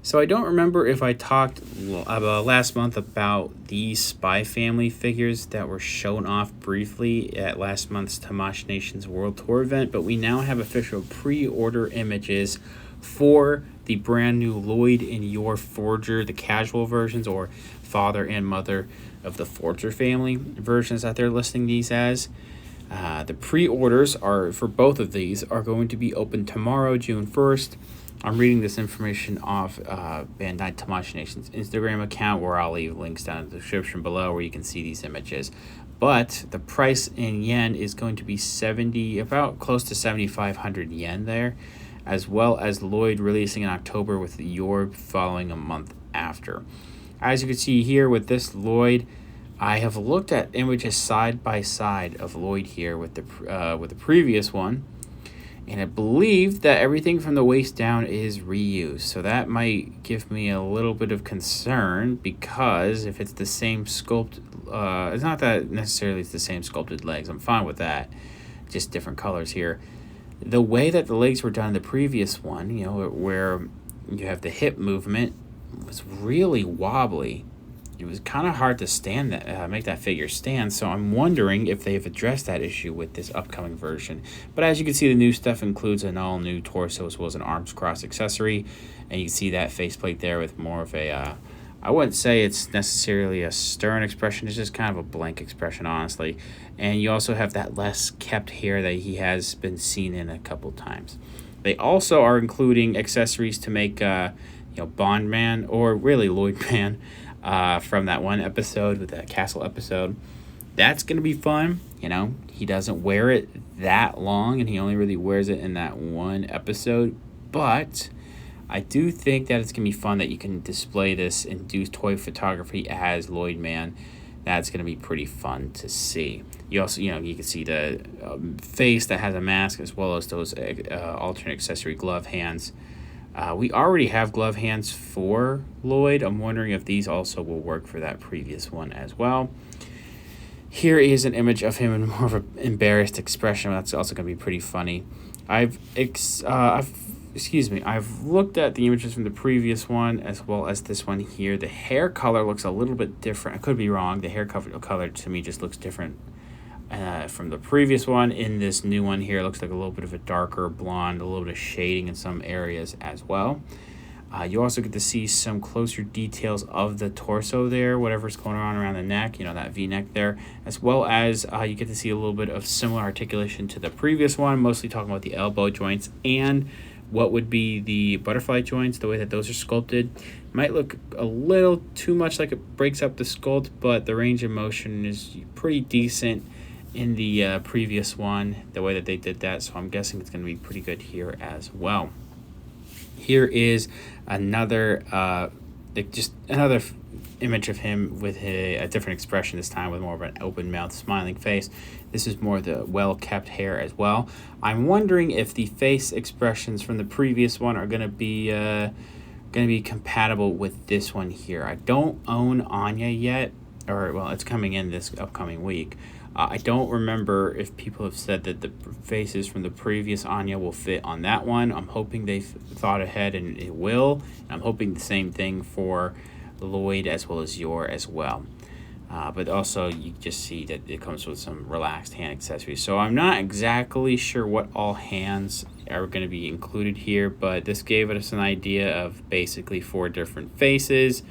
So I don't remember if I talked about last month about these Spy Family figures that were shown off briefly at last month's Tamashii Nation's World Tour event, but we now have official pre-order images for the brand new Loid and Yor Forger, the casual versions, or father and mother of the Forger family versions that they're listing these as. The pre-orders are for both of these are going to be open tomorrow, June 1st. I'm reading this information off Bandai Tamashii Nation's Instagram account, where I'll leave links down in the description below where you can see these images. But the price in yen is going to be about close to 7,500 yen there, as well as Loid releasing in October with Yor following a month after. As you can see here with this Loid, I have looked at images side by side of Loid here with the previous one. And I believe that everything from the waist down is reused. So that might give me a little bit of concern, because if it's the same sculpt, it's not that necessarily it's the same sculpted legs. I'm fine with that. Just different colors here. The way that the legs were done in the previous one, where you have the hip movement, was really wobbly. It was kind of hard to make that figure stand, so I'm wondering if they've addressed that issue with this upcoming version. But as you can see, the new stuff includes an all-new torso as well as an arms cross accessory, and you can see that faceplate there with more of a, I wouldn't say it's necessarily a stern expression, it's just kind of a blank expression, honestly. And you also have that less kept hair that he has been seen in a couple times. They also are including accessories to make, Bond Man, or really Loid Man, from that one episode with the castle episode. That's going to be fun. He doesn't wear it that long, and he only really wears it in that one episode. But I do think that it's going to be fun that you can display this and do toy photography as Loid Man. That's going to be pretty fun to see. You also, you can see the face that has a mask, as well as those alternate accessory glove hands. We already have glove hands for Loid. I'm wondering if these also will work for that previous one as well. Here is an image of him in more of an embarrassed expression. That's also going to be pretty funny. I've looked at the images from the previous one as well as this one here. The hair color looks a little bit different. I could be wrong. The hair color to me just looks different from the previous one. In this new one here, it looks like a little bit of a darker blonde, a little bit of shading in some areas as well. You also get to see some closer details of the torso there, whatever's going on around the neck, that V-neck there, as well as you get to see a little bit of similar articulation to the previous one, mostly talking about the elbow joints and what would be the butterfly joints, the way that those are sculpted. Might look a little too much like it breaks up the sculpt, but the range of motion is pretty decent in the previous one, the way that they did that, so I'm guessing it's going to be pretty good here as well. Here is another image of him with a different expression, this time with more of an open mouth smiling face. This is more the well-kept hair as well. I'm wondering if the face expressions from the previous one are going to be compatible with this one here. I don't own Anya yet, it's coming in this upcoming week. I don't remember if people have said that the faces from the previous Anya will fit on that one. I'm hoping they've thought ahead and it will. I'm hoping the same thing for Loid as well as Yor as well. But also you just see that it comes with some relaxed hand accessories. So I'm not exactly sure what all hands are going to be included here, but this gave us an idea of basically 4 different faces,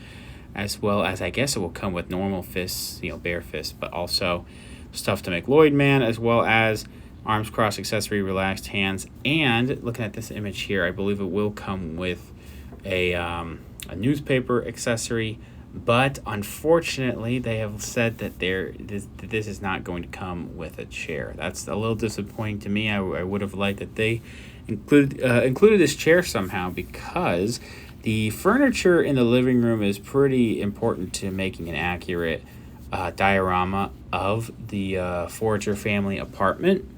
as well as I guess it will come with normal fists, bare fists, but also stuff to make Loid Man, as well as arms cross accessory, relaxed hands. And looking at this image here, I believe it will come with a newspaper accessory, but unfortunately they have said that this is not going to come with a chair. That's a little disappointing to me. I would have liked that they included this chair somehow, because the furniture in the living room is pretty important to making an accurate diorama of the Forger family apartment.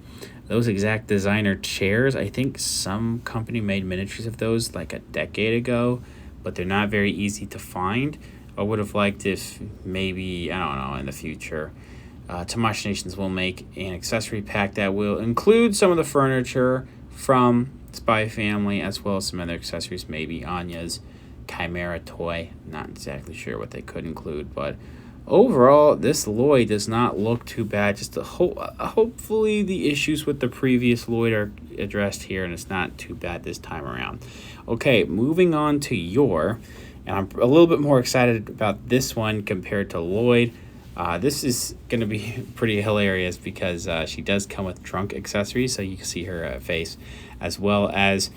Those exact designer chairs, I think some company made miniatures of those like a decade ago, but they're not very easy to find. I would have liked if maybe, I don't know, in the future, Tamashii Nations will make an accessory pack that will include some of the furniture from Spy Family, as well as some other accessories, maybe Anya's Chimera toy. Not exactly sure what they could include, but overall, this Loid does not look too bad. Just hopefully the issues with the previous Loid are addressed here, and it's not too bad this time around. Okay, moving on to Yor, and I'm a little bit more excited about this one compared to Loid. This is going to be pretty hilarious because she does come with trunk accessories, so you can see her face, as well as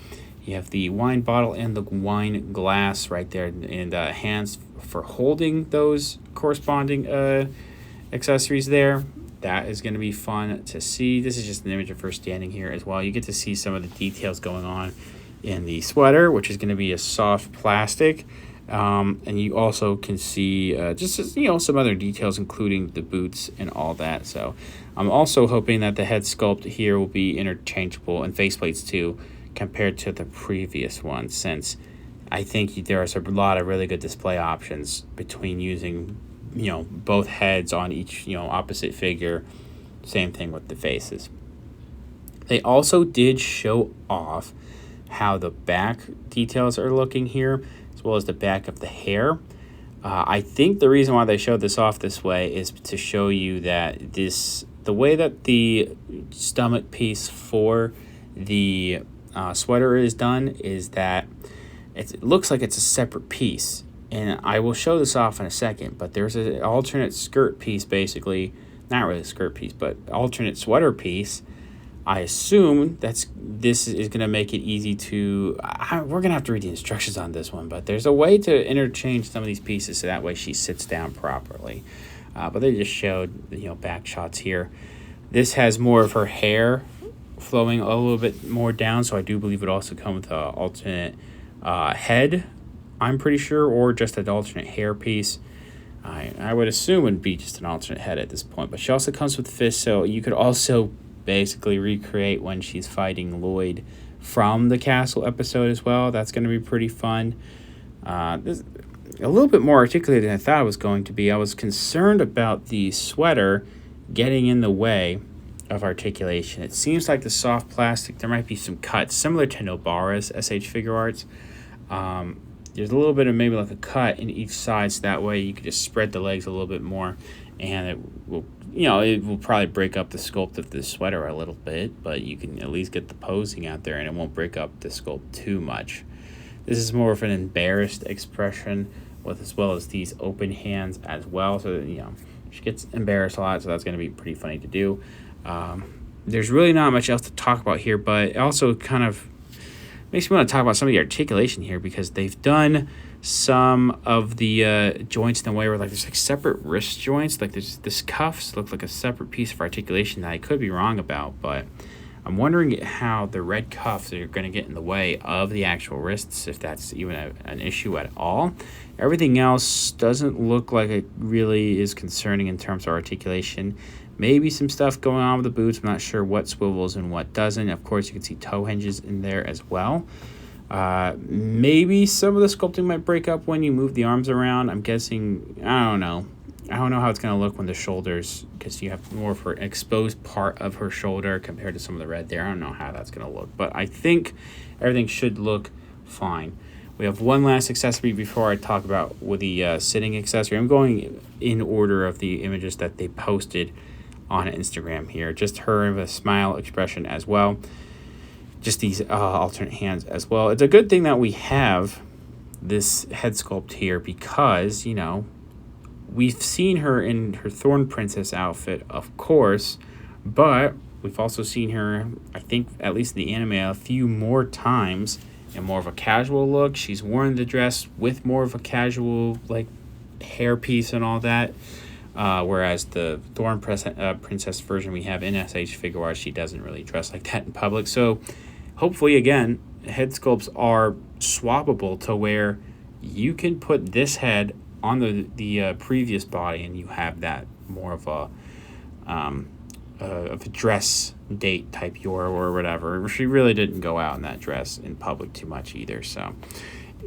you have the wine bottle and the wine glass right there, and hands for holding those corresponding accessories there. That is going to be fun to see. This is just an image of her standing here as well. You get to see some of the details going on in the sweater, which is going to be a soft plastic. And you also can see just, you know, some other details, including the boots and all that. So I'm also hoping that the head sculpt here will be interchangeable, and faceplates too, compared to the previous one, since I think there are a lot of really good display options between using, you know, both heads on each, you know, opposite figure. Same thing with the faces. They also did show off how the back details are looking here, as well as the back of the hair. I think the reason why they showed this off this way is to show you that the way that the stomach piece for the sweater is done is that it looks like it's a separate piece. And I will show this off in a second, but there's an alternate skirt piece, basically. Not really a skirt piece, but alternate sweater piece. I assume this is going to make it easy to... we're going to have to read the instructions on this one, but there's a way to interchange some of these pieces so that way she sits down properly. But they just showed, you know, back shots here. This has more of her hair flowing a little bit more down, so I do believe it also comes with an alternate head, I'm pretty sure, or just an alternate hair piece. I would assume it would be just an alternate head at this point, but she also comes with fists, so you could also basically recreate when she's fighting Loid from the castle episode as well. That's going to be pretty fun. This a little bit more articulated than I thought it was going to be. I was concerned about the sweater getting in the way of articulation. It seems like the soft plastic, there might be some cuts similar to Nobara's SH Figuarts. There's a little bit of maybe like a cut in each side, so that way you can just spread the legs a little bit more, and it will, you know, it will probably break up the sculpt of the sweater a little bit, but you can at least get the posing out there and it won't break up the sculpt too much. This is more of an embarrassed expression, with as well as these open hands as well, so that, you know, she gets embarrassed a lot, so that's going to be pretty funny to do. There's really not much else to talk about here, but it also kind of makes me want to talk about some of the articulation here, because they've done some of the joints in a way where, like, there's like separate wrist joints. Like there's this cuffs look like a separate piece of articulation that I could be wrong about, but I'm wondering how the red cuffs are going to get in the way of the actual wrists, if that's even an issue at all. Everything else doesn't look like it really is concerning in terms of articulation. Maybe some stuff going on with the boots. I'm not sure what swivels and what doesn't. Of course, you can see toe hinges in there as well. Maybe some of the sculpting might break up when you move the arms around. I'm guessing, I don't know how it's going to look when the shoulders, because you have more of her exposed part of her shoulder compared to some of the red there. I don't know how that's going to look, but I think everything should look fine. We have one last accessory before I talk about with the sitting accessory. I'm going in order of the images that they posted on Instagram here. Just her with a smile expression as well. Just these alternate hands as well. It's a good thing that we have this head sculpt here, because, you know, we've seen her in her Thorn Princess outfit, of course, but we've also seen her, I think, at least in the anime, a few more times in more of a casual look. She's worn the dress with more of a casual, like, hair piece and all that. Whereas the Thorn Princess version we have in SH Figuarts, she doesn't really dress like that in public. So hopefully, again, head sculpts are swappable to where you can put this head on the previous body, and you have that more of a dress date type Yor or whatever. She really didn't go out in that dress in public too much either. So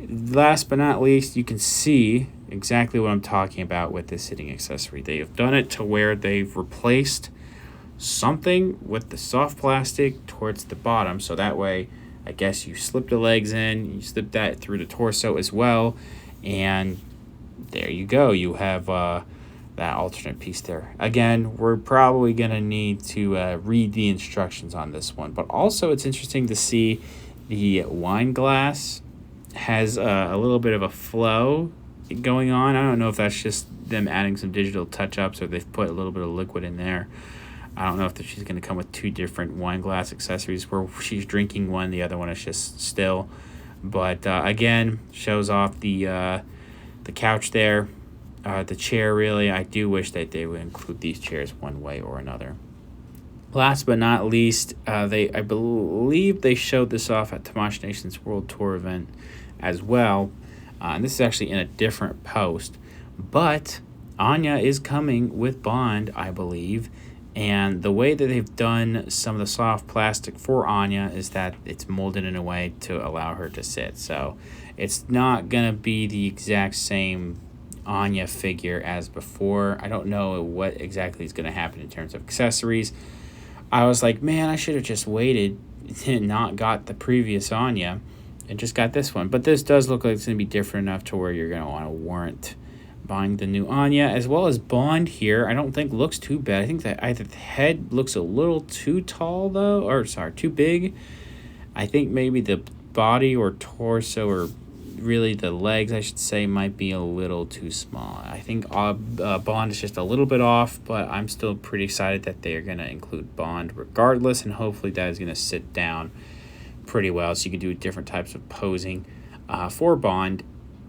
last but not least, you can see exactly what I'm talking about with this sitting accessory. They have done it to where they've replaced something with the soft plastic towards the bottom, so that way I guess you slip the legs in, you slip that through the torso as well, and there you go. You have that alternate piece there. Again, we're probably going to need to read the instructions on this one. But also, it's interesting to see the wine glass has a little bit of a flow going on. I don't know if that's just them adding some digital touch-ups or they've put a little bit of liquid in there. I don't know if she's going to come with two different wine glass accessories where she's drinking one, the other one is just still. But again, shows off the couch there, the chair really. I do wish that they would include these chairs one way or another. Last but not least, I believe they showed this off at Tamashii Nation's World Tour event as well. And this is actually in a different post. But Anya is coming with Bond, I believe. And the way that they've done some of the soft plastic for Anya is that it's molded in a way to allow her to sit. So it's not going to be the exact same Anya figure as before. I don't know what exactly is going to happen in terms of accessories. I was like, man, I should have just waited and not got the previous Anya and just got this one. But this does look like it's going to be different enough to where you're going to want to warrant buying the new Anya, as well as Bond here. I don't think looks too bad. I think that either the head looks a little too tall though, or sorry, too big. I think maybe the body or torso, or really the legs, I should say, might be a little too small. I think Bond is just a little bit off, but I'm still pretty excited that they are going to include Bond regardless, and hopefully that is going to sit down pretty well so you can do different types of posing for Bond.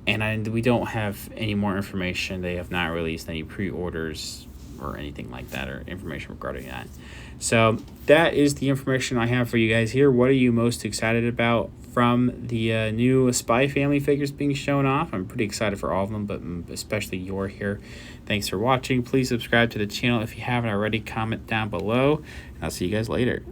And we don't have any more information. They have not released any pre-orders or anything like that, or information regarding that. So that is the information I have for you guys here. What are you most excited about from the new Spy Family figures being shown off? I'm pretty excited for all of them, but especially Yor here. Thanks for watching. Please subscribe to the channel if you haven't already. Comment down below, and I'll see you guys later.